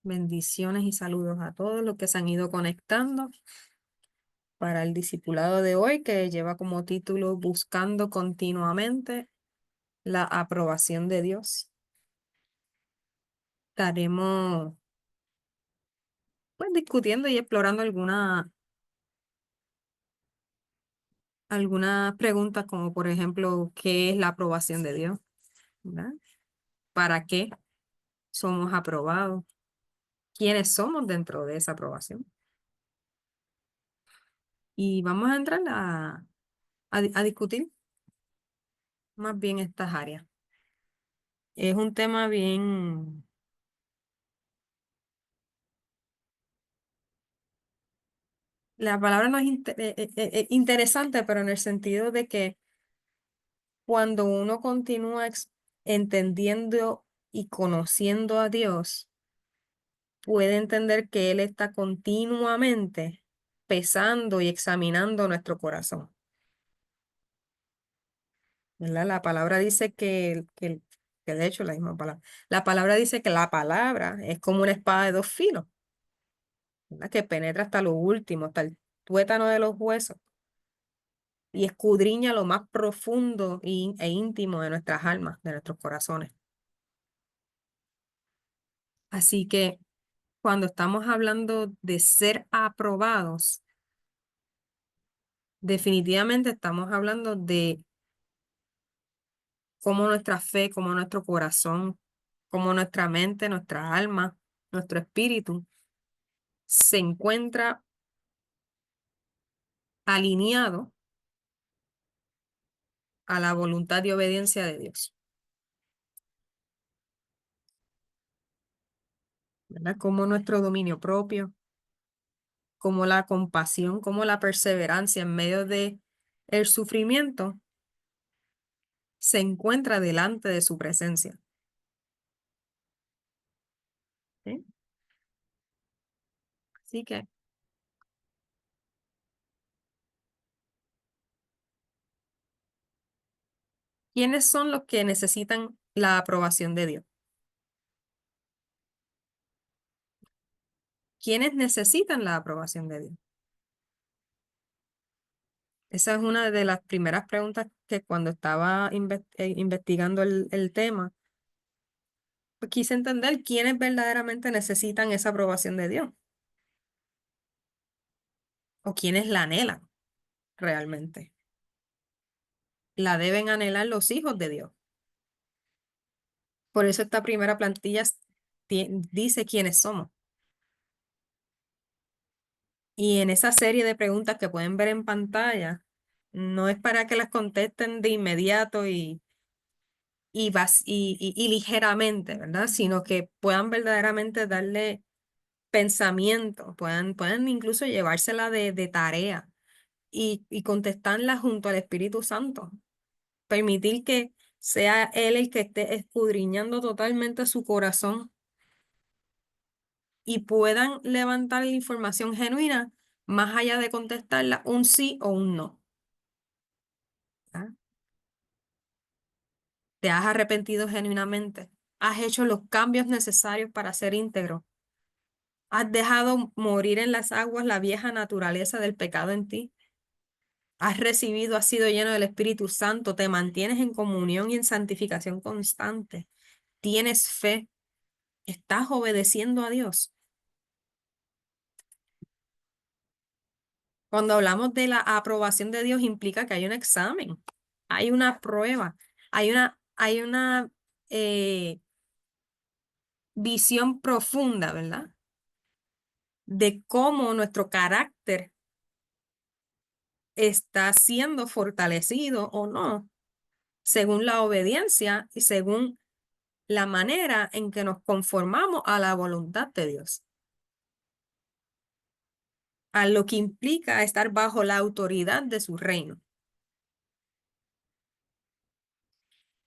Bendiciones y saludos a todos los que se han ido conectando para el discipulado de hoy, que lleva como título Buscando continuamente la aprobación de Dios. Estaremos pues discutiendo y explorando algunas preguntas como por ejemplo, ¿qué es la aprobación de Dios? ¿Verdad? ¿Para qué somos aprobados? ¿Quiénes somos dentro de esa aprobación? Y vamos a entrar a discutir más bien estas áreas. Es un tema bien. La palabra no es interesante, pero en el sentido de que cuando uno continúa entendiendo y conociendo a Dios, puede entender que Él está continuamente pesando y examinando nuestro corazón. ¿Verdad? La palabra dice que de hecho la misma palabra, la palabra dice que la palabra es como una espada de dos filos, ¿verdad? Que penetra hasta lo último, hasta el tuétano de los huesos y escudriña lo más profundo e íntimo de nuestras almas, de nuestros corazones. Así que cuando estamos hablando de ser aprobados, definitivamente estamos hablando de cómo nuestra fe, cómo nuestro corazón, cómo nuestra mente, nuestra alma, nuestro espíritu se encuentra alineado a la voluntad y obediencia de Dios. ¿Verdad? Como nuestro dominio propio, como la compasión, como la perseverancia en medio de el sufrimiento se encuentra delante de su presencia. ¿Sí? Así que, ¿quiénes son los que necesitan la aprobación de Dios? ¿Quiénes necesitan la aprobación de Dios? Esa es una de las primeras preguntas que cuando estaba investigando el tema, pues quise entender quiénes verdaderamente necesitan esa aprobación de Dios o quiénes la anhelan realmente. La deben anhelar los hijos de Dios. Por eso esta primera plantilla dice quiénes somos. Y en esa serie de preguntas que pueden ver en pantalla, no es para que las contesten de inmediato y ligeramente, ¿verdad? Sino que puedan verdaderamente darle pensamiento, puedan incluso llevársela de tarea y contestarla junto al Espíritu Santo. Permitir que sea Él el que esté escudriñando totalmente su corazón y puedan levantar la información genuina más allá de contestarla un sí o un no. ¿Ah? ¿Te has arrepentido genuinamente? ¿Has hecho los cambios necesarios para ser íntegro? ¿Has dejado morir en las aguas la vieja naturaleza del pecado en ti? ¿Has recibido, has sido lleno del Espíritu Santo? ¿Te mantienes en comunión y en santificación constante? ¿Tienes fe? ¿Estás obedeciendo a Dios? Cuando hablamos de la aprobación de Dios implica que hay un examen, hay una prueba, hay una eh, visión profunda, ¿verdad? De cómo nuestro carácter está siendo fortalecido o no, según la obediencia y según la manera en que nos conformamos a la voluntad de Dios, a lo que implica estar bajo la autoridad de su reino.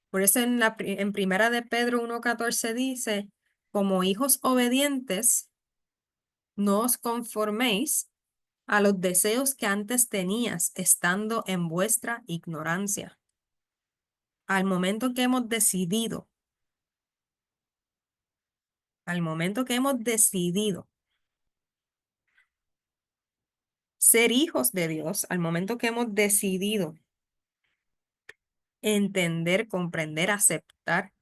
Por eso en primera de Pedro 1:14 dice, como hijos obedientes, no os conforméis a los deseos que antes tenías, estando en vuestra ignorancia. Al momento que hemos decidido al momento que hemos decidido ser hijos de Dios, al momento que hemos decidido entender, comprender, aceptar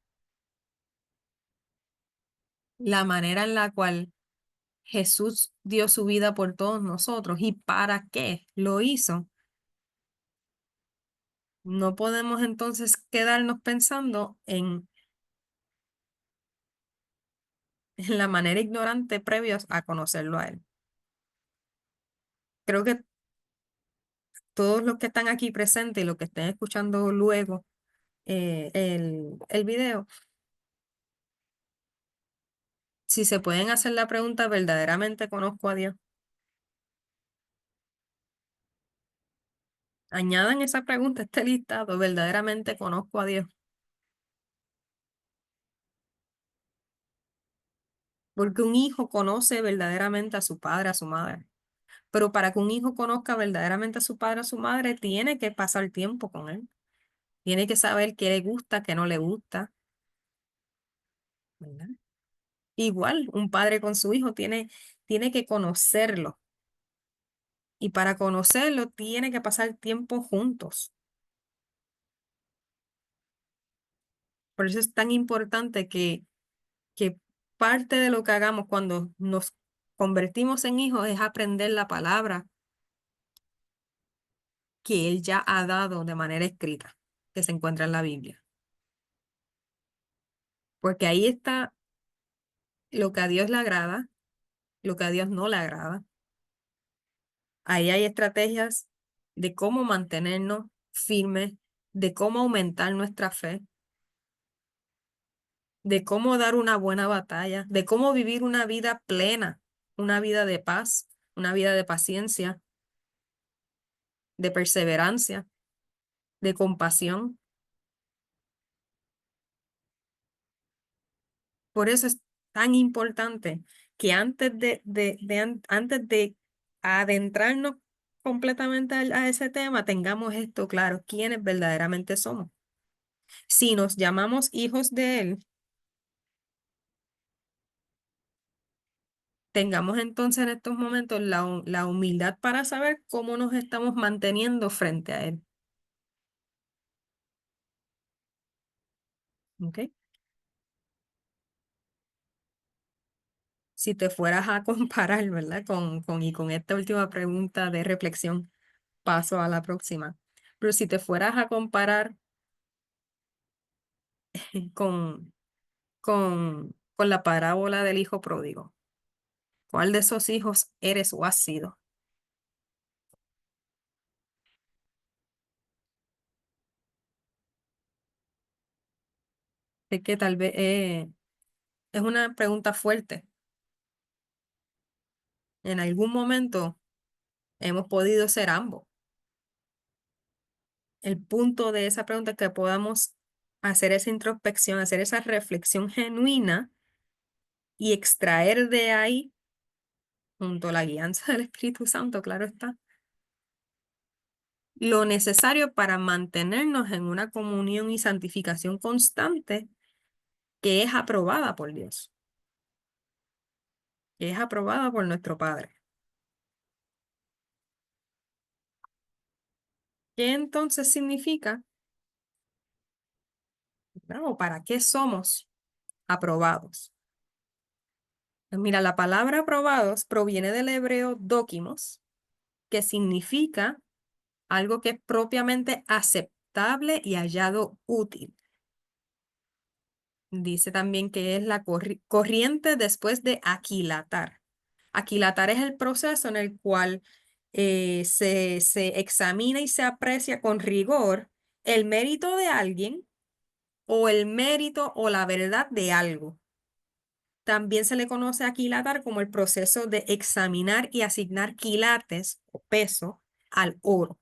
la manera en la cual Jesús dio su vida por todos nosotros y para qué lo hizo, no podemos entonces quedarnos pensando en la manera ignorante previos a conocerlo a Él. Creo que todos los que están aquí presentes y los que estén escuchando luego el video, si se pueden hacer la pregunta, ¿verdaderamente conozco a Dios? Añadan esa pregunta a este listado, ¿verdaderamente conozco a Dios? Porque un hijo conoce verdaderamente a su padre, a su madre. Pero para que un hijo conozca verdaderamente a su padre, a su madre, tiene que pasar tiempo con él. Tiene que saber qué le gusta, qué no le gusta, ¿verdad? Igual, un padre con su hijo tiene que conocerlo. Y para conocerlo, tiene que pasar tiempo juntos. Por eso es tan importante que parte de lo que hagamos cuando nos convertimos en hijos es aprender la palabra que Él ya ha dado de manera escrita, que se encuentra en la Biblia. Porque ahí está lo que a Dios le agrada, lo que a Dios no le agrada. Ahí hay estrategias de cómo mantenernos firmes, de cómo aumentar nuestra fe, de cómo dar una buena batalla, de cómo vivir una vida plena, una vida de paz, una vida de paciencia, de perseverancia, de compasión. Por eso es tan importante que antes de adentrarnos completamente a ese tema, tengamos esto claro, quiénes verdaderamente somos. Si nos llamamos hijos de Él, tengamos entonces en estos momentos la humildad para saber cómo nos estamos manteniendo frente a Él. ¿Ok? Si te fueras a comparar, ¿verdad? Y con esta última pregunta de reflexión, paso a la próxima. Pero si te fueras a comparar con, con la parábola del hijo pródigo, ¿cuál de esos hijos eres o has sido? Es que tal vez es una pregunta fuerte. En algún momento hemos podido ser ambos. El punto de esa pregunta es que podamos hacer esa introspección, hacer esa reflexión genuina y extraer de ahí, junto a la guianza del Espíritu Santo, claro está, lo necesario para mantenernos en una comunión y santificación constante que es aprobada por Dios, que es aprobada por nuestro Padre. ¿Qué entonces significa? ¿O para qué somos aprobados? Pues mira, la palabra aprobados proviene del hebreo dóquimos, que significa algo que es propiamente aceptable y hallado útil. Dice también que es la corriente después de aquilatar. Aquilatar es el proceso en el cual se examina y se aprecia con rigor el mérito de alguien o el mérito o la verdad de algo. También se le conoce a quilatar como el proceso de examinar y asignar quilates o peso al oro.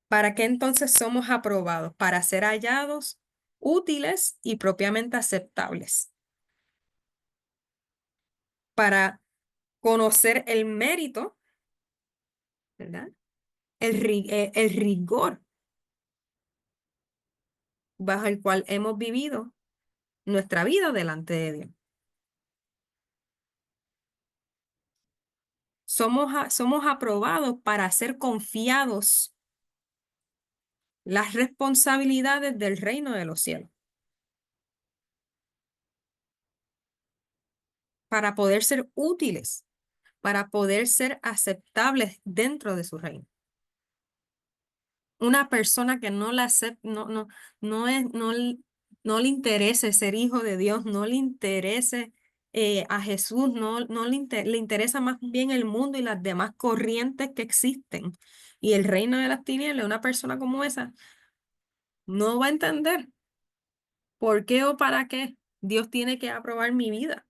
¿Para qué entonces somos aprobados? Para ser hallados útiles y propiamente aceptables. Para conocer el mérito, ¿verdad? El rigor bajo el cual hemos vivido nuestra vida delante de Dios. Somos aprobados para ser confiados las responsabilidades del reino de los cielos, para poder ser útiles, para poder ser aceptables dentro de su reino. Una persona que no la acepta, no le interese ser hijo de Dios, no le interese a Jesús, le interesa más bien el mundo y las demás corrientes que existen. Y el reino de las tinieblas, una persona como esa, no va a entender por qué o para qué Dios tiene que aprobar mi vida.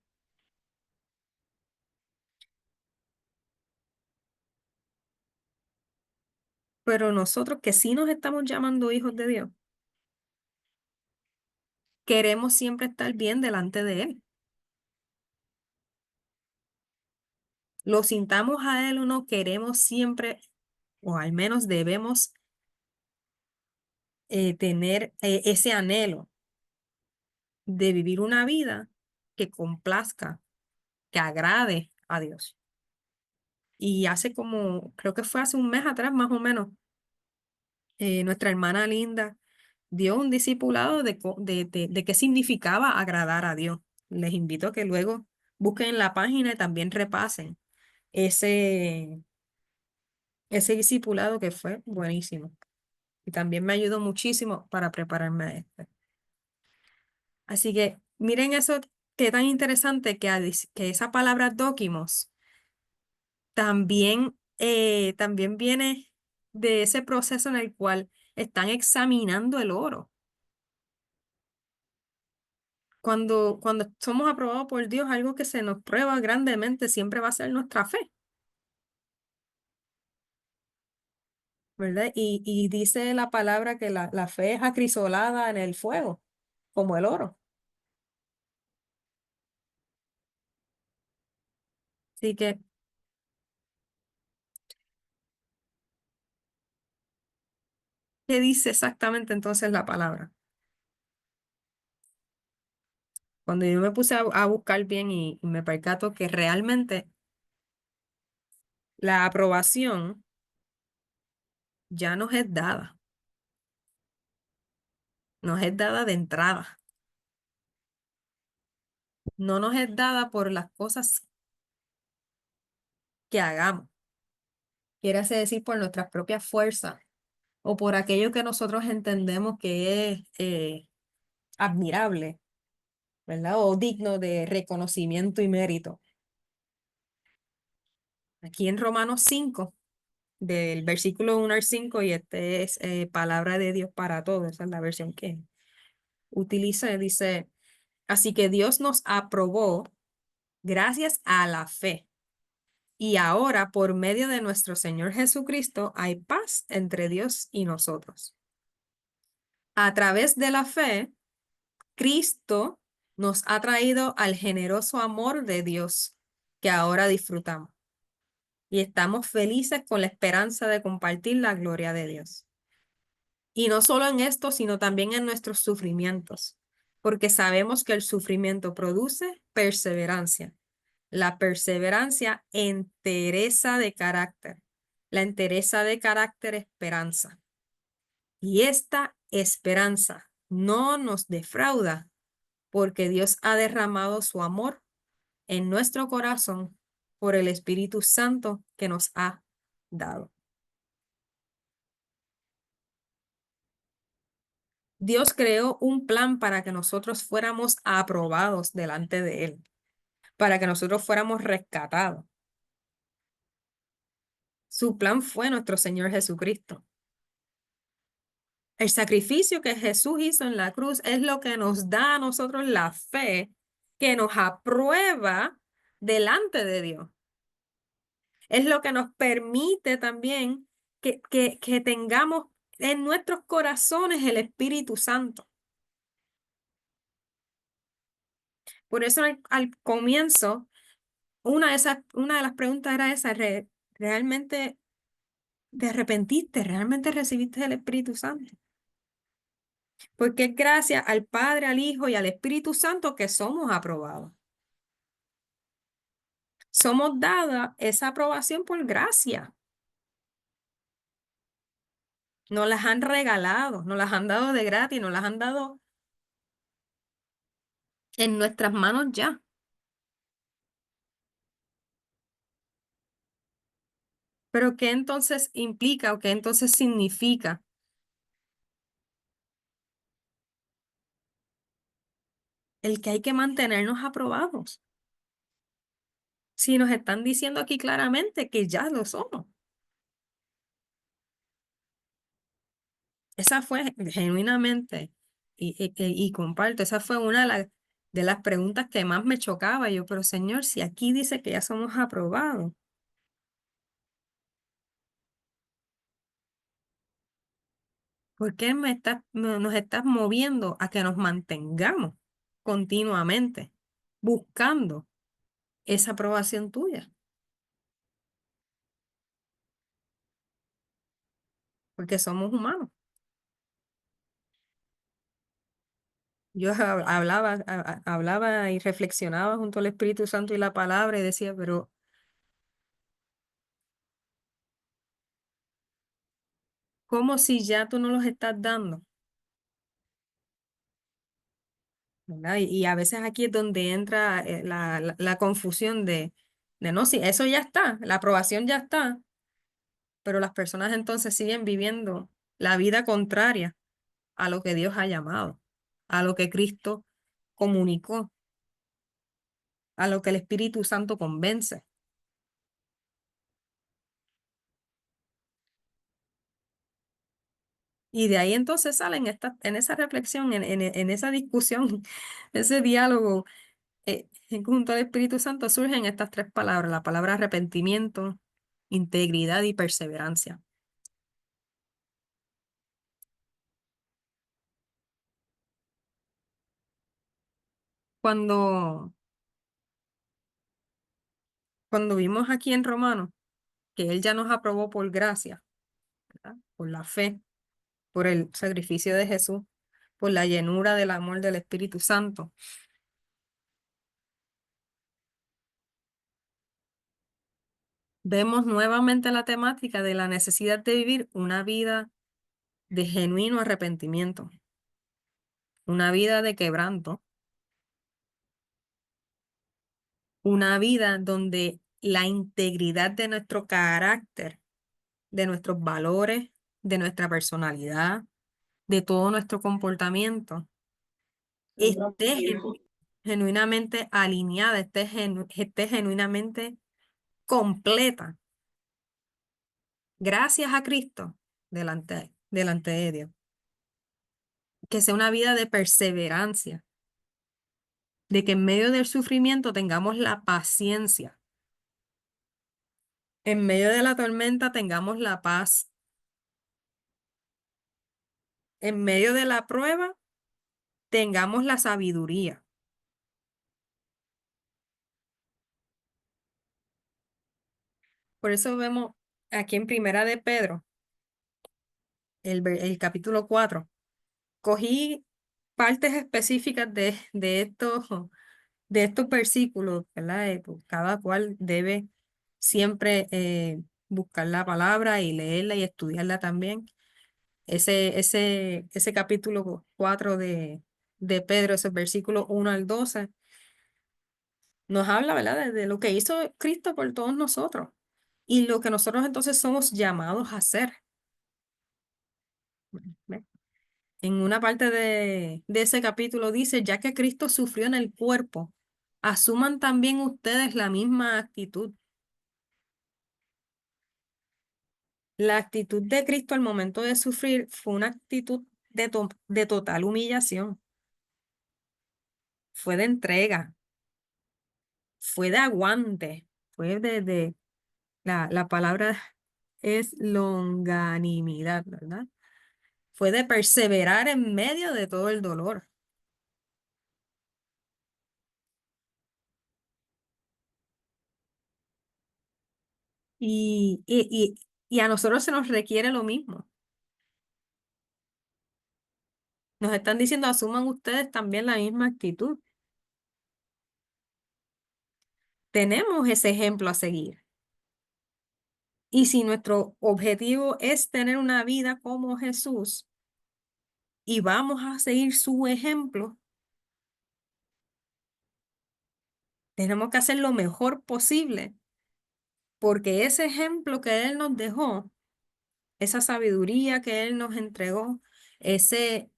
Pero nosotros que sí nos estamos llamando hijos de Dios, queremos siempre estar bien delante de Él. Lo sintamos a Él o no, queremos siempre, o al menos debemos tener ese anhelo de vivir una vida que complazca, que agrade a Dios. Y hace como, creo que fue hace un mes atrás más o menos, nuestra hermana Linda dio un discipulado de qué significaba agradar a Dios. Les invito a que luego busquen en la página y también repasen ese, ese discipulado que fue buenísimo. Y también me ayudó muchísimo para prepararme a esto. Así que miren eso que tan interesante que esa palabra dóquimos también viene de ese proceso en el cual están examinando el oro. Cuando somos aprobados por Dios, algo que se nos prueba grandemente siempre va a ser nuestra fe, ¿verdad? Y dice la palabra que la fe es acrisolada en el fuego, como el oro. Así que, ¿qué dice exactamente entonces la palabra? Cuando yo me puse a buscar bien y me percato que realmente la aprobación ya nos es dada de entrada, no nos es dada por las cosas que hagamos, quiere decir por nuestras propias fuerzas o por aquello que nosotros entendemos que es admirable, ¿verdad? O digno de reconocimiento y mérito. Aquí en Romanos 5, del versículo 1 al 5, y este es palabra de Dios para todos, esa es la versión que utiliza, dice, así que Dios nos aprobó gracias a la fe. Y ahora, por medio de nuestro Señor Jesucristo, hay paz entre Dios y nosotros. A través de la fe, Cristo nos ha traído al generoso amor de Dios que ahora disfrutamos. Y estamos felices con la esperanza de compartir la gloria de Dios. Y no solo en esto, sino también en nuestros sufrimientos, porque sabemos que el sufrimiento produce perseverancia. La perseverancia, entereza de carácter. La entereza de carácter, esperanza. Y esta esperanza no nos defrauda, porque Dios ha derramado su amor en nuestro corazón por el Espíritu Santo que nos ha dado. Dios creó un plan para que nosotros fuéramos aprobados delante de Él, para que nosotros fuéramos rescatados. Su plan fue nuestro Señor Jesucristo. El sacrificio que Jesús hizo en la cruz es lo que nos da a nosotros la fe que nos aprueba delante de Dios. Es lo que nos permite también que tengamos en nuestros corazones el Espíritu Santo. Por eso al comienzo, una de las preguntas era esa, ¿realmente te arrepentiste? ¿Realmente recibiste el Espíritu Santo? Porque es gracias al Padre, al Hijo y al Espíritu Santo que somos aprobados. Somos dada esa aprobación por gracia. Nos las han regalado, nos las han dado de gratis, nos las han dado en nuestras manos ya. Pero ¿qué entonces implica o qué entonces significa? El que hay que mantenernos aprobados. Si nos están diciendo aquí claramente que ya lo somos. Esa fue genuinamente, y comparto, esa fue una de las preguntas que más me chocaba. Yo, pero Señor, si aquí dice que ya somos aprobados, ¿por qué nos estás moviendo a que nos mantengamos continuamente buscando esa aprobación tuya? Porque somos humanos. Yo hablaba y reflexionaba junto al Espíritu Santo y la palabra y decía, pero ¿cómo si ya tú no los estás dando? ¿Verdad? Y a veces aquí es donde entra la confusión de no, si eso ya está, la aprobación ya está, pero las personas entonces siguen viviendo la vida contraria a lo que Dios ha llamado, a lo que Cristo comunicó, a lo que el Espíritu Santo convence. Y de ahí entonces salen en esa reflexión, en esa discusión, ese diálogo junto al Espíritu Santo surgen estas tres palabras, la palabra arrepentimiento, integridad y perseverancia. Cuando, cuando vimos aquí en Romanos que Él ya nos aprobó por gracia, ¿verdad? Por la fe, por el sacrificio de Jesús, por la llenura del amor del Espíritu Santo, vemos nuevamente la temática de la necesidad de vivir una vida de genuino arrepentimiento, una vida de quebranto, una vida donde la integridad de nuestro carácter, de nuestros valores, de nuestra personalidad, de todo nuestro comportamiento, esté genuinamente alineada, esté genuinamente completa, gracias a Cristo, delante de Dios. Que sea una vida de perseverancia, de que en medio del sufrimiento tengamos la paciencia, en medio de la tormenta tengamos la paz, en medio de la prueba tengamos la sabiduría. Por eso vemos aquí en Primera de Pedro, el capítulo 4. Cogí partes específicas de estos versículos, ¿verdad? Pues, cada cual debe siempre buscar la palabra y leerla y estudiarla también. Ese capítulo 4 de Pedro, esos versículos 1 al 12 nos habla, ¿verdad? De lo que hizo Cristo por todos nosotros y lo que nosotros entonces somos llamados a hacer. ¿Ve? En una parte de ese capítulo dice, ya que Cristo sufrió en el cuerpo, asuman también ustedes la misma actitud. La actitud de Cristo al momento de sufrir fue una actitud de total humillación, fue de entrega, fue de aguante, fue la palabra es longanimidad, ¿verdad? Fue de perseverar en medio de todo el dolor. Y, y, y a nosotros se nos requiere lo mismo. Nos están diciendo, asuman ustedes también la misma actitud. Tenemos ese ejemplo a seguir. Y si nuestro objetivo es tener una vida como Jesús y vamos a seguir su ejemplo, tenemos que hacer lo mejor posible, porque ese ejemplo que Él nos dejó, esa sabiduría que Él nos entregó, ese,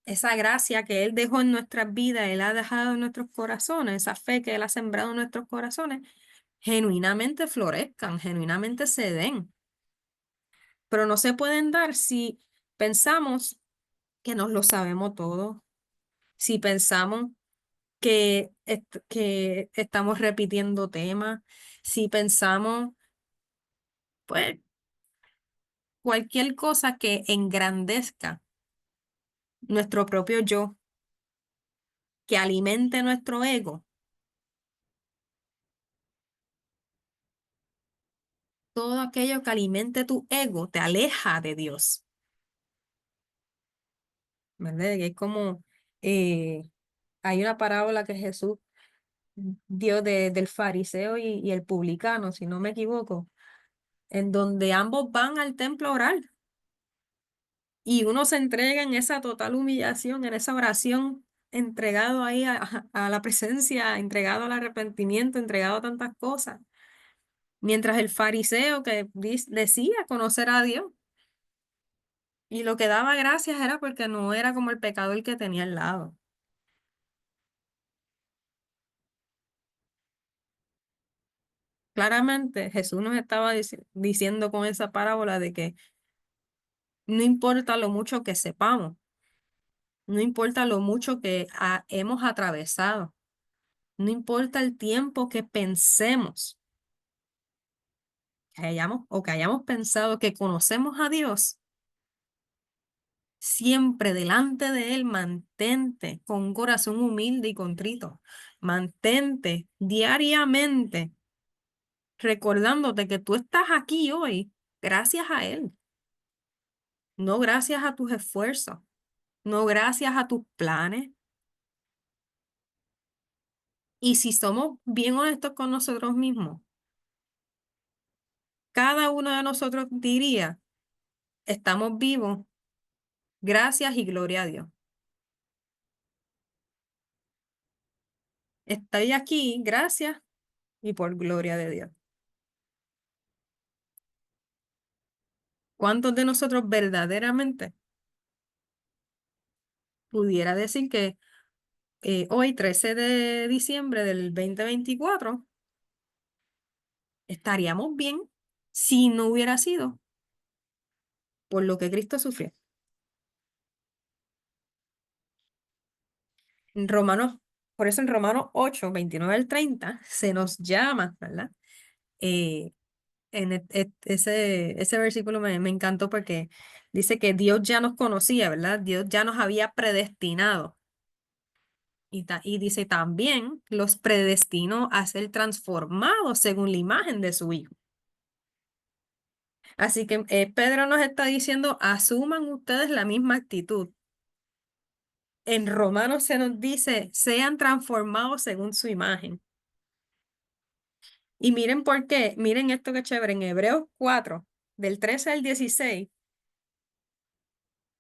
esa gracia que Él dejó en nuestras vidas, Él ha dejado en nuestros corazones, esa fe que Él ha sembrado en nuestros corazones, genuinamente florezcan, genuinamente se den. Pero no se pueden dar si pensamos que nos lo sabemos todo, si pensamos que estamos repitiendo temas, si pensamos, pues, cualquier cosa que engrandezca nuestro propio yo, que alimente nuestro ego, todo aquello que alimente tu ego te aleja de Dios, ¿verdad? Que es como, eh, hay una parábola que Jesús dio del fariseo y el publicano, si no me equivoco, en donde ambos van al templo a orar y uno se entrega en esa total humillación, en esa oración, entregado ahí a la presencia, entregado al arrepentimiento, entregado a tantas cosas. Mientras el fariseo que decía conocer a Dios y lo que daba gracias era porque no era como el pecador que tenía al lado. Claramente Jesús nos estaba diciendo con esa parábola de que no importa lo mucho que sepamos, no importa lo mucho que hemos atravesado, no importa el tiempo que pensemos, que hayamos pensado que conocemos a Dios, siempre delante de Él mantente con un corazón humilde y contrito. Mantente diariamente recordándote que tú estás aquí hoy gracias a Él, no gracias a tus esfuerzos, no gracias a tus planes. Y si somos bien honestos con nosotros mismos, cada uno de nosotros diría, estamos vivos, gracias y gloria a Dios. Estoy aquí, gracias y por gloria de Dios. ¿Cuántos de nosotros verdaderamente pudiera decir que hoy, 13 de diciembre del 2024, estaríamos bien si no hubiera sido por lo que Cristo sufrió? En Romanos, por eso en Romanos 8, 29 al 30, se nos llama, ¿verdad? Eh, ese versículo me encantó porque dice que Dios ya nos conocía, ¿verdad? Dios ya nos había predestinado. Y dice también los predestinó a ser transformados según la imagen de su Hijo. Así que Pedro nos está diciendo, asuman ustedes la misma actitud. En Romanos se nos dice, sean transformados según su imagen. Y miren por qué, miren esto que chévere, en Hebreos 4, del 13 al 16,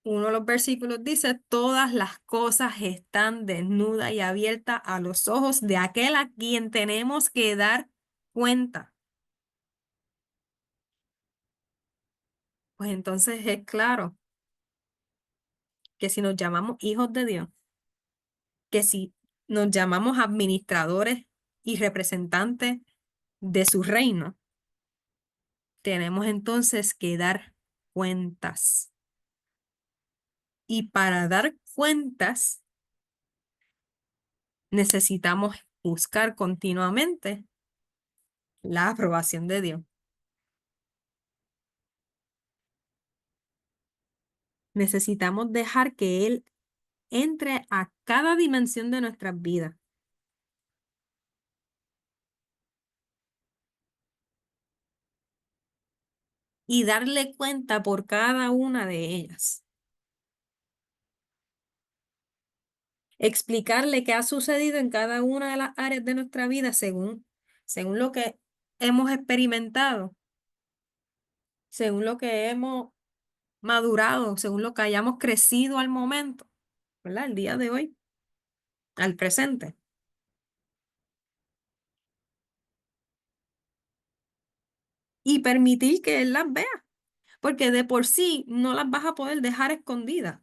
uno de los versículos dice, todas las cosas están desnudas y abiertas a los ojos de aquel a quien tenemos que dar cuenta. Pues entonces es claro que si nos llamamos hijos de Dios, que si nos llamamos administradores y representantes de su reino, tenemos entonces que dar cuentas. Y para dar cuentas, necesitamos buscar continuamente la aprobación de Dios. Necesitamos dejar que Él entre a cada dimensión de nuestras vidas y darle cuenta por cada una de ellas. explicarle qué ha sucedido en cada una de las áreas de nuestra vida según lo que hemos experimentado, según lo que hemos madurado, según lo que hayamos crecido al momento, ¿verdad? El día de hoy, al presente. Y permitir que Él las vea, porque de por sí no las vas a poder dejar escondidas.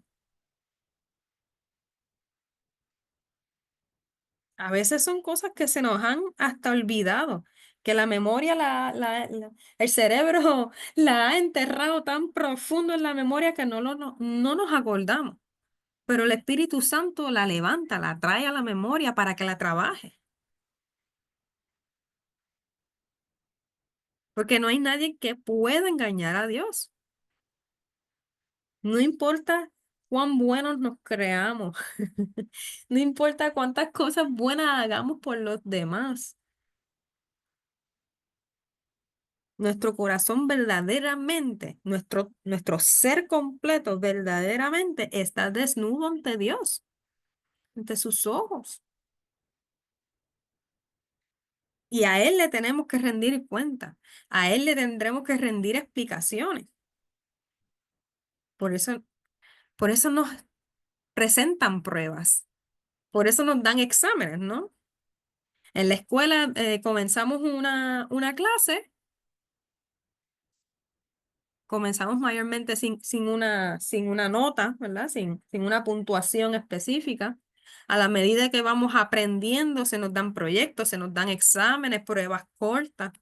A veces son cosas que se nos han hasta olvidado, que la memoria, el cerebro la ha enterrado tan profundo en la memoria que no nos acordamos. Pero el Espíritu Santo la levanta, la trae a la memoria para que la trabaje. Porque no hay nadie que pueda engañar a Dios. No importa cuán buenos nos creamos, no importa cuántas cosas buenas hagamos por los demás. Nuestro corazón verdaderamente, nuestro ser completo verdaderamente está desnudo ante Dios, ante sus ojos. Y a Él le tenemos que rendir cuenta. A Él le tendremos que rendir explicaciones. Por eso, por eso nos presentan pruebas. Por eso nos dan exámenes, ¿no? En la escuela comenzamos una clase. Comenzamos mayormente sin una nota, ¿verdad? Sin una puntuación específica. A la medida que vamos aprendiendo, se nos dan proyectos, se nos dan exámenes, pruebas cortas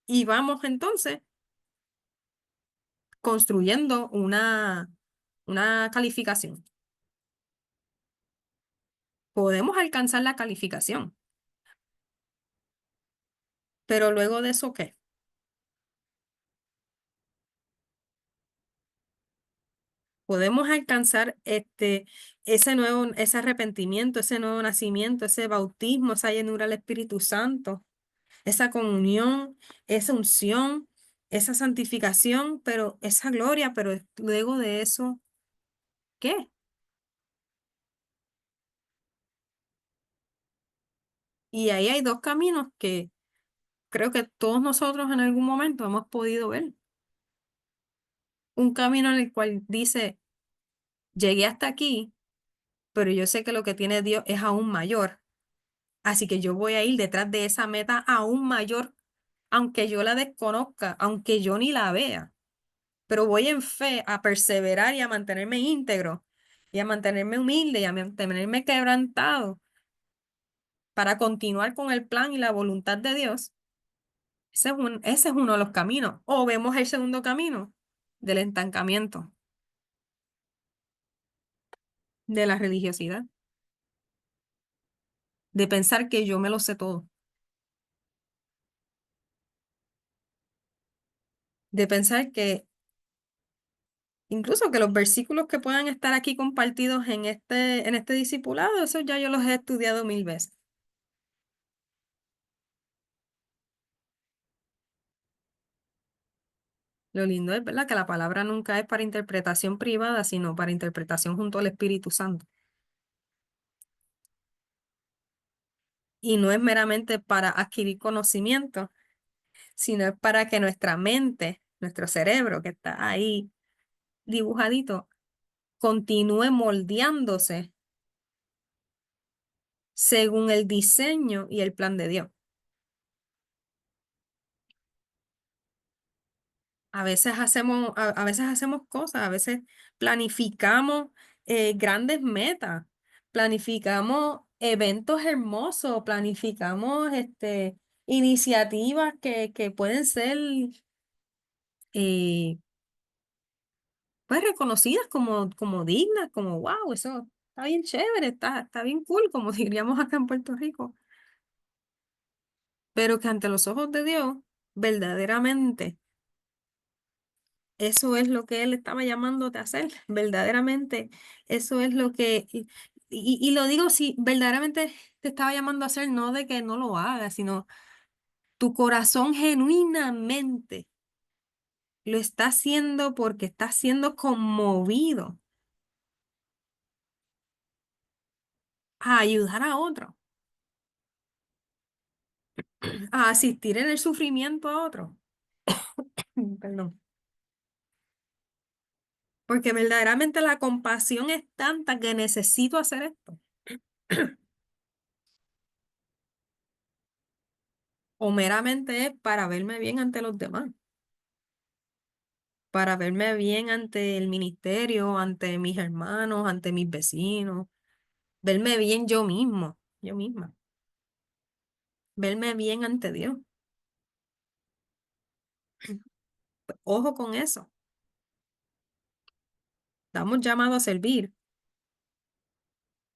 y vamos entonces construyendo una calificación. Podemos alcanzar la calificación, pero luego de eso, ¿qué? Podemos alcanzar ese arrepentimiento, ese nuevo nacimiento, ese bautismo, esa llenura del Espíritu Santo, esa comunión, esa unción, esa santificación, pero esa gloria, pero luego de eso, ¿qué? Y ahí hay dos caminos que creo que todos nosotros en algún momento hemos podido ver. Un camino en el cual dice, llegué hasta aquí, pero yo sé que lo que tiene Dios es aún mayor. Así que yo voy a ir detrás de esa meta aún mayor, aunque yo la desconozca, aunque yo ni la vea. Pero voy en fe a perseverar y a mantenerme íntegro y a mantenerme humilde y a mantenerme quebrantado para continuar con el plan y la voluntad de Dios. Ese es uno de los caminos. O vemos el segundo camino del estancamiento, de la religiosidad, de pensar que yo me lo sé todo, de pensar que incluso que los versículos que puedan estar aquí compartidos en este discipulado, eso ya yo los he estudiado mil veces. Lo lindo es, ¿verdad? Que la palabra nunca es para interpretación privada, sino para interpretación junto al Espíritu Santo. Y no es meramente para adquirir conocimiento, sino es para que nuestra mente, nuestro cerebro que está ahí dibujadito, continúe moldeándose según el diseño y el plan de Dios. A veces hacemos cosas, a veces planificamos grandes metas, planificamos eventos hermosos, planificamos iniciativas que pueden ser eh, pues reconocidas como dignas, como wow, eso está bien chévere, está bien cool, como diríamos acá en Puerto Rico, pero que ante los ojos de Dios, verdaderamente eso es lo que él estaba llamándote a hacer, verdaderamente. Eso es lo que, y lo digo si verdaderamente te estaba llamando a hacer, no de que no lo hagas, sino tu corazón genuinamente lo está haciendo porque está siendo conmovido. a ayudar a otro, a asistir en el sufrimiento a otro. Perdón. Porque verdaderamente la compasión es tanta que necesito hacer esto. O meramente es para verme bien ante los demás, para verme bien ante el ministerio, ante mis hermanos, ante mis vecinos, verme bien yo mismo, yo misma, verme bien ante Dios. Ojo con eso. Estamos llamados a servir,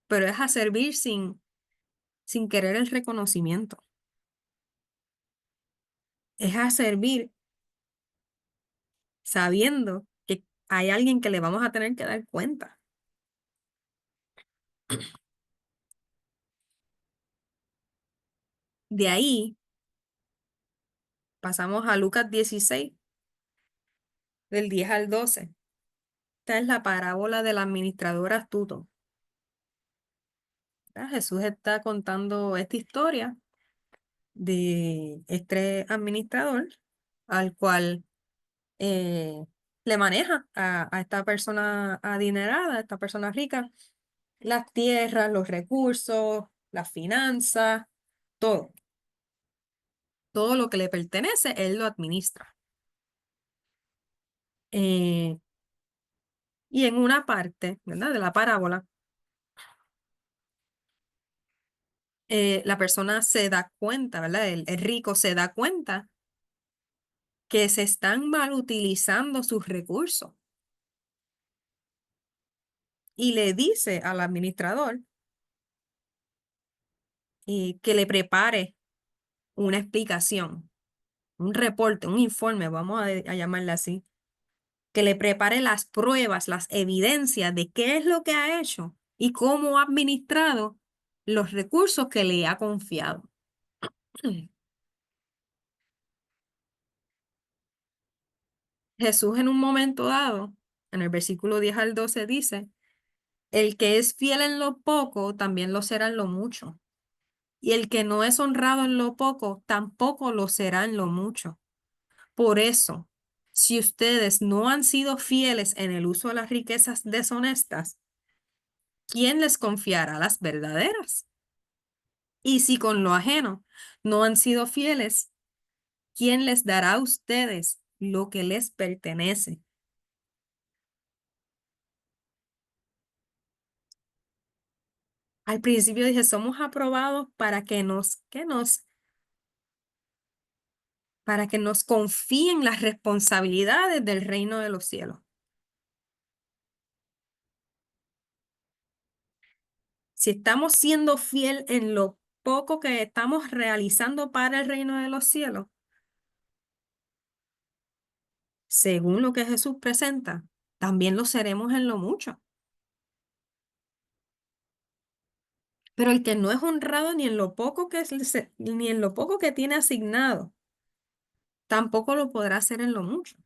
pero es a servir sin querer el reconocimiento. Es a servir sabiendo que hay alguien que le vamos a tener que dar cuenta. De ahí pasamos a Lucas 16 del 10 al 12. Esta es la parábola del administrador astuto. Jesús está contando esta historia de este administrador al cual eh, le maneja a esta persona adinerada, a esta persona rica, las tierras, los recursos, las finanzas, todo. Todo lo que le pertenece, él lo administra. Eh, y en una parte, ¿verdad? De la parábola, la persona se da cuenta, ¿verdad? El rico se da cuenta que se están mal utilizando sus recursos y le dice al administrador que le prepare una explicación, un reporte, un informe, vamos a llamarle así, que le prepare las pruebas, las evidencias de qué es lo que ha hecho y cómo ha administrado los recursos que le ha confiado. Jesús en un momento dado, en el versículo 10 al 12 dice, el que es fiel en lo poco, también lo será en lo mucho. Y el que no es honrado en lo poco, tampoco lo será en lo mucho. Por eso, si ustedes no han sido fieles en el uso de las riquezas deshonestas, ¿quién les confiará las verdaderas? Y si con lo ajeno no han sido fieles, ¿quién les dará a ustedes lo que les pertenece? Al principio dije, somos aprobados para que nos confíen las responsabilidades del reino de los cielos. Si estamos siendo fiel en lo poco que estamos realizando para el reino de los cielos, según lo que Jesús presenta, también lo seremos en lo mucho. Pero el que no es honrado ni en lo poco ni en lo poco que tiene asignado, tampoco lo podrá hacer en lo mucho.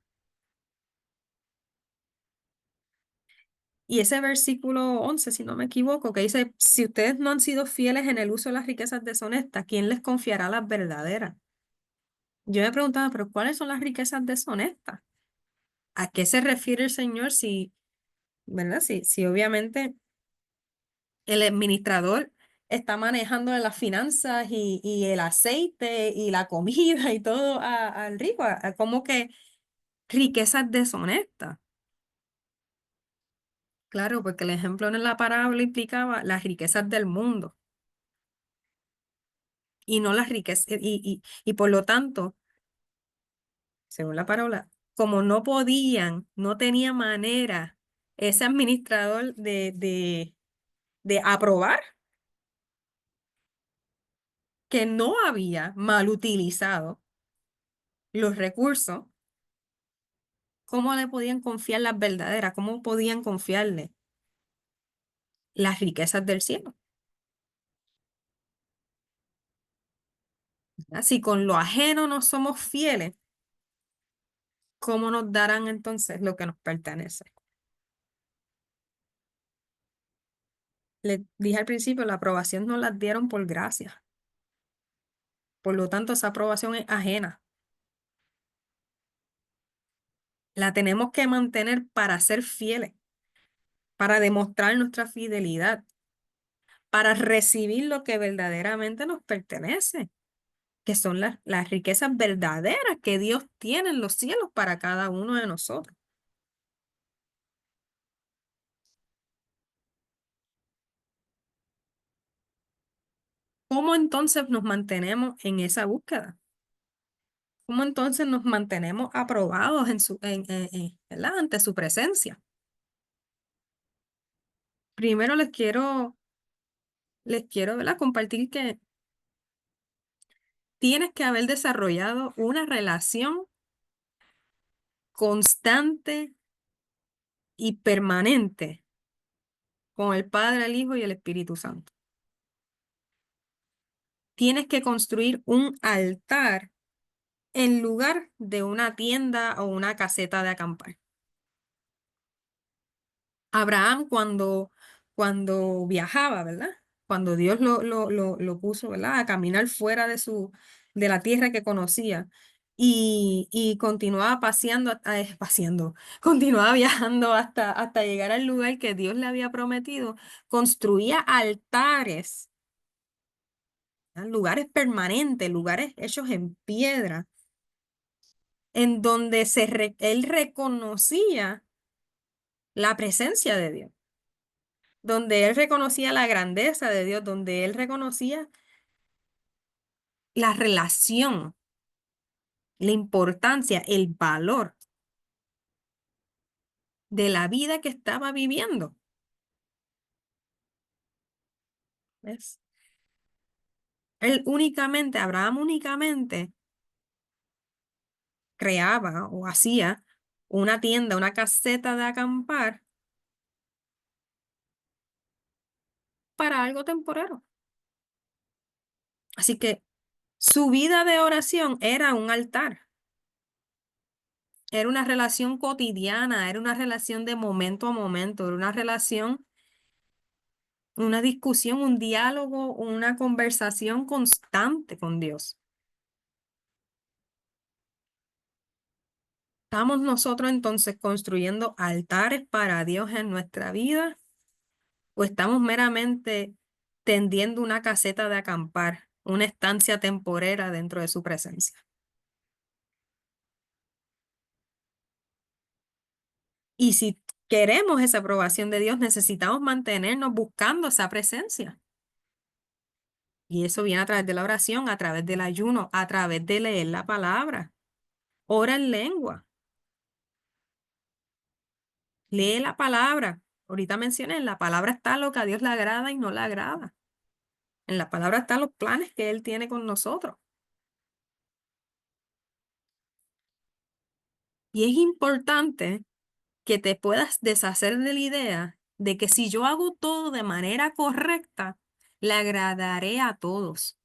Y ese versículo 11, si no me equivoco, que dice, si ustedes no han sido fieles en el uso de las riquezas deshonestas, ¿quién les confiará las verdaderas? Yo me preguntaba, pero ¿cuáles son las riquezas deshonestas? ¿A qué se refiere el Señor si, verdad? Si obviamente el administrador está manejando las finanzas y el aceite y la comida y todo al rico, como que riquezas deshonestas. Claro, porque el ejemplo en la parábola implicaba las riquezas del mundo y no las riquezas, y por lo tanto, según la parábola, como no podían, no tenía manera ese administrador de aprobar que no había mal utilizado los recursos, ¿cómo le podían confiar las verdaderas? ¿Cómo podían confiarle las riquezas del cielo? ¿Verdad? Si con lo ajeno no somos fieles, ¿cómo nos darán entonces lo que nos pertenece? le dije al principio, la aprobación nos la dieron por gracia. Por lo tanto, esa aprobación es ajena. La tenemos que mantener para ser fieles, para demostrar nuestra fidelidad, para recibir lo que verdaderamente nos pertenece, que son las riquezas verdaderas que Dios tiene en los cielos para cada uno de nosotros. ¿Cómo entonces nos mantenemos en esa búsqueda? ¿Cómo entonces nos mantenemos aprobados ¿verdad? Ante su presencia? Primero les quiero, ¿verdad? Compartir que tienes que haber desarrollado una relación constante y permanente con el Padre, el Hijo y el Espíritu Santo. Tienes que construir un altar en lugar de una tienda o una caseta de acampar. Abraham cuando viajaba, ¿verdad? Cuando Dios lo puso, ¿verdad? A caminar fuera de la tierra que conocía y continuaba paseando, continuaba viajando hasta llegar al lugar que Dios le había prometido, construía altares, ¿verdad? Lugares permanentes, lugares hechos en piedra, en donde él reconocía la presencia de Dios, donde él reconocía la grandeza de Dios, donde él reconocía la relación, la importancia, el valor de la vida que estaba viviendo. ¿Ves? Abraham únicamente creaba o hacía una tienda, una caseta de acampar para algo temporero. Así que su vida de oración era un altar, era una relación cotidiana, era una relación de momento a momento, era una relación, una discusión, un diálogo, una conversación constante con Dios. ¿Estamos nosotros entonces construyendo altares para Dios en nuestra vida o estamos meramente tendiendo una caseta de acampar, una estancia temporera dentro de su presencia? Y si queremos esa aprobación de Dios, necesitamos mantenernos buscando esa presencia. Y eso viene a través de la oración, a través del ayuno, a través de leer la palabra. Ora en lengua, lee la palabra. Ahorita mencioné, en la palabra está lo que a Dios le agrada y no le agrada. En la palabra están los planes que Él tiene con nosotros. Y es importante que te puedas deshacer de la idea de que si yo hago todo de manera correcta, le agradaré a todos.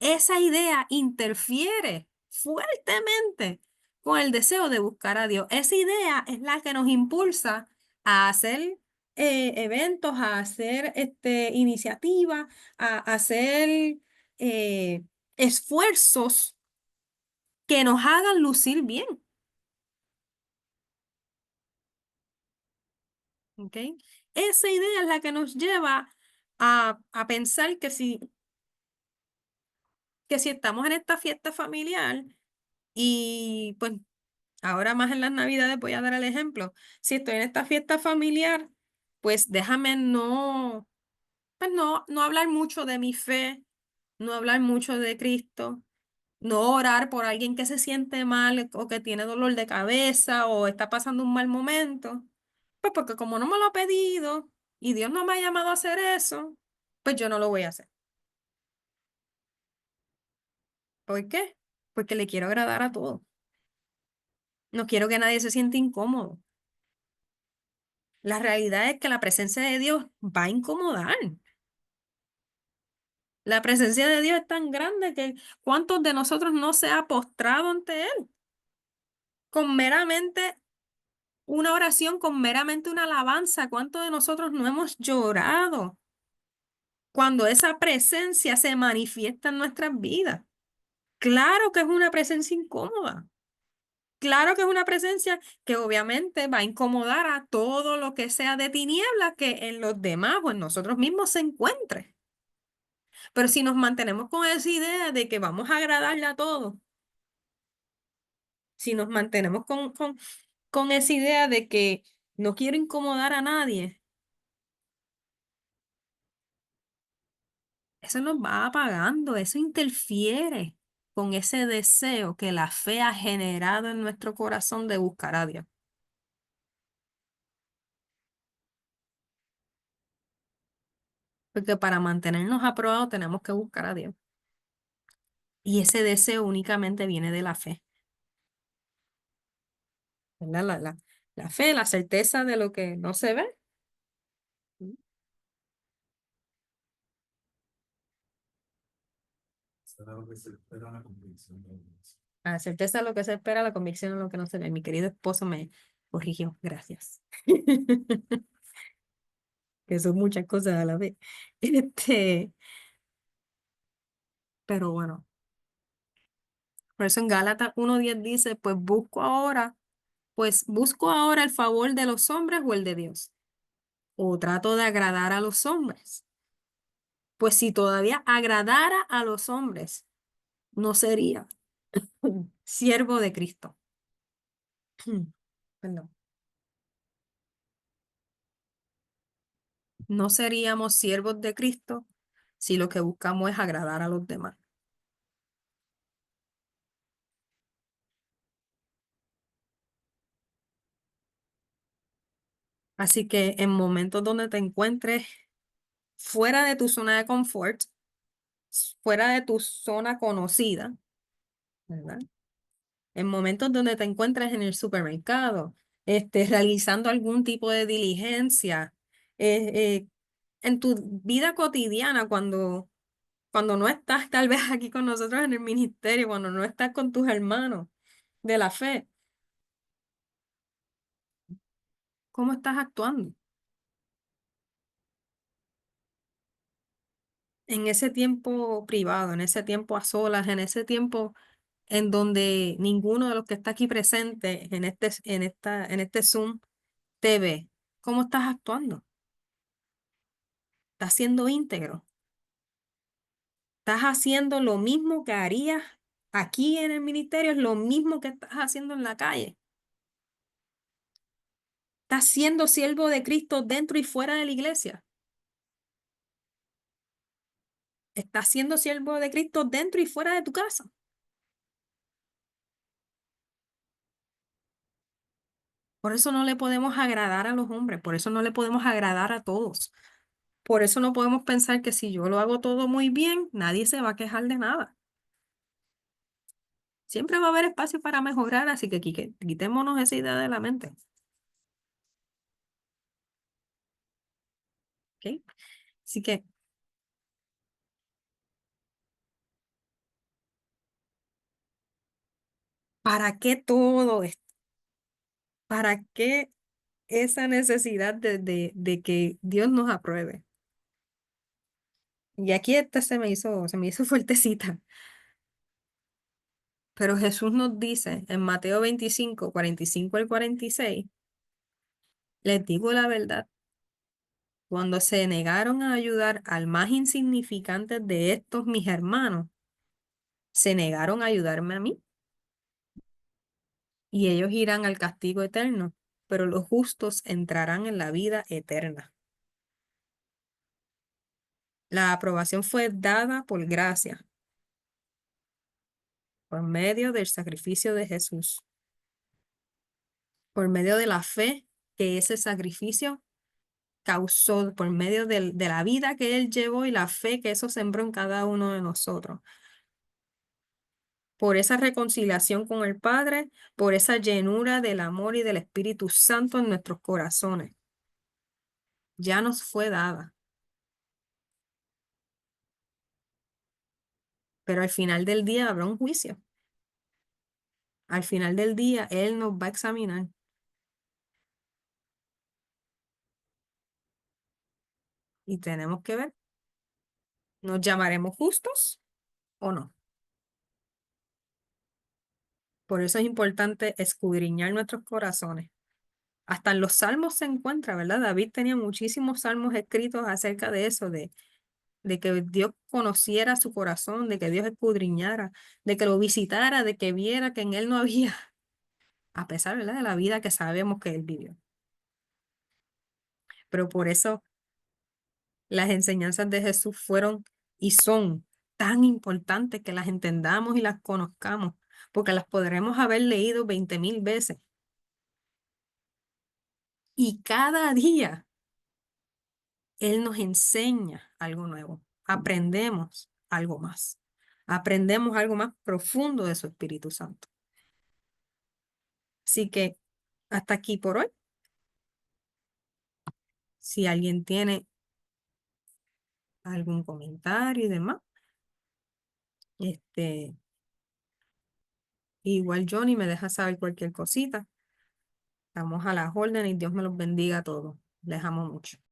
Esa idea interfiere fuertemente con el deseo de buscar a Dios. Esa idea es la que nos impulsa a hacer eventos, a hacer iniciativas, a hacer esfuerzos que nos hagan lucir bien. ¿Ok? Esa idea es la que nos lleva a pensar que si estamos en esta fiesta familiar y pues ahora más en las Navidades voy a dar el ejemplo. Si estoy en esta fiesta familiar, pues déjame no hablar mucho de mi fe, no hablar mucho de Cristo, no orar por alguien que se siente mal o que tiene dolor de cabeza o está pasando un mal momento. Pues porque como no me lo ha pedido y Dios no me ha llamado a hacer eso, pues yo no lo voy a hacer. ¿Por qué? Porque le quiero agradar a todos. No quiero que nadie se sienta incómodo. La realidad es que la presencia de Dios va a incomodar. La presencia de Dios es tan grande que ¿cuántos de nosotros no se ha postrado ante Él? Con meramente una oración con meramente una alabanza. ¿Cuántos de nosotros no hemos llorado cuando esa presencia se manifiesta en nuestras vidas? Claro que es una presencia incómoda. Claro que es una presencia que obviamente va a incomodar a todo lo que sea de tiniebla que en los demás o en nosotros mismos se encuentre. Pero si nos mantenemos con esa idea de que vamos a agradarle a todos, si nos mantenemos con esa idea de que no quiero incomodar a nadie, eso nos va apagando, eso interfiere con ese deseo que la fe ha generado en nuestro corazón de buscar a Dios. Porque para mantenernos aprobados tenemos que buscar a Dios. Y ese deseo únicamente viene de la fe, ¿verdad? La fe, la certeza de lo que no se ve. La certeza de lo que se espera, la convicción de lo que no se ve. Mi querido esposo me corrigió. Gracias. Que son muchas cosas a la vez. Pero bueno, por eso en Gálatas 1:10 dice, pues busco ahora el favor de los hombres o el de Dios. O trato de agradar a los hombres. Pues si todavía agradara a los hombres, no sería siervo de Cristo. Perdón. No seríamos siervos de Cristo si lo que buscamos es agradar a los demás. Así que en momentos donde te encuentres fuera de tu zona de confort, fuera de tu zona conocida, ¿verdad? En momentos donde te encuentres en el supermercado, realizando algún tipo de diligencia, en tu vida cotidiana, cuando no estás tal vez aquí con nosotros en el ministerio, cuando no estás con tus hermanos de la fe, ¿cómo estás actuando? En ese tiempo privado, en ese tiempo a solas, en ese tiempo en donde ninguno de los que está aquí presente en este Zoom te ve, ¿cómo estás actuando? ¿Estás siendo íntegro? ¿Estás haciendo lo mismo que harías aquí en el ministerio? ¿Es lo mismo que estás haciendo en la calle? ¿Estás siendo siervo de Cristo dentro y fuera de la iglesia? ¿Estás siendo siervo de Cristo dentro y fuera de tu casa? Por eso no le podemos agradar a los hombres, por eso no le podemos agradar a todos. Por eso no podemos pensar que si yo lo hago todo muy bien, nadie se va a quejar de nada. Siempre va a haber espacio para mejorar, así que quitémonos esa idea de la mente. ¿Ok? Así que, ¿para qué todo esto? ¿Para qué esa necesidad de que Dios nos apruebe? Y aquí esta se me hizo fuertecita. Pero Jesús nos dice en Mateo 25:45 al 46, les digo la verdad, cuando se negaron a ayudar al más insignificante de estos mis hermanos, se negaron a ayudarme a mí, y ellos irán al castigo eterno, pero los justos entrarán en la vida eterna. La aprobación fue dada por gracia, por medio del sacrificio de Jesús, por medio de la fe que ese sacrificio causó, por medio de la vida que Él llevó y la fe que eso sembró en cada uno de nosotros. Por esa reconciliación con el Padre, por esa llenura del amor y del Espíritu Santo en nuestros corazones. Ya nos fue dada, pero al final del día habrá un juicio. Al final del día, Él nos va a examinar. Y tenemos que ver, ¿nos llamaremos justos o no? Por eso es importante escudriñar nuestros corazones. Hasta en los salmos se encuentra, ¿verdad? David tenía muchísimos salmos escritos acerca de eso, de que Dios conociera su corazón, de que Dios escudriñara, de que lo visitara, de que viera que en él no había, a pesar, ¿verdad?, de la vida que sabemos que él vivió. Pero por eso las enseñanzas de Jesús fueron y son tan importantes que las entendamos y las conozcamos, porque las podremos haber leído 20.000 veces. Y cada día Él nos enseña algo nuevo, aprendemos algo más, aprendemos algo más profundo de su Espíritu Santo. Así que hasta aquí por hoy. Si alguien tiene algún comentario y demás, este, igual Johnny me deja saber cualquier cosita. Estamos a las órdenes y Dios me los bendiga a todos. Les amo mucho.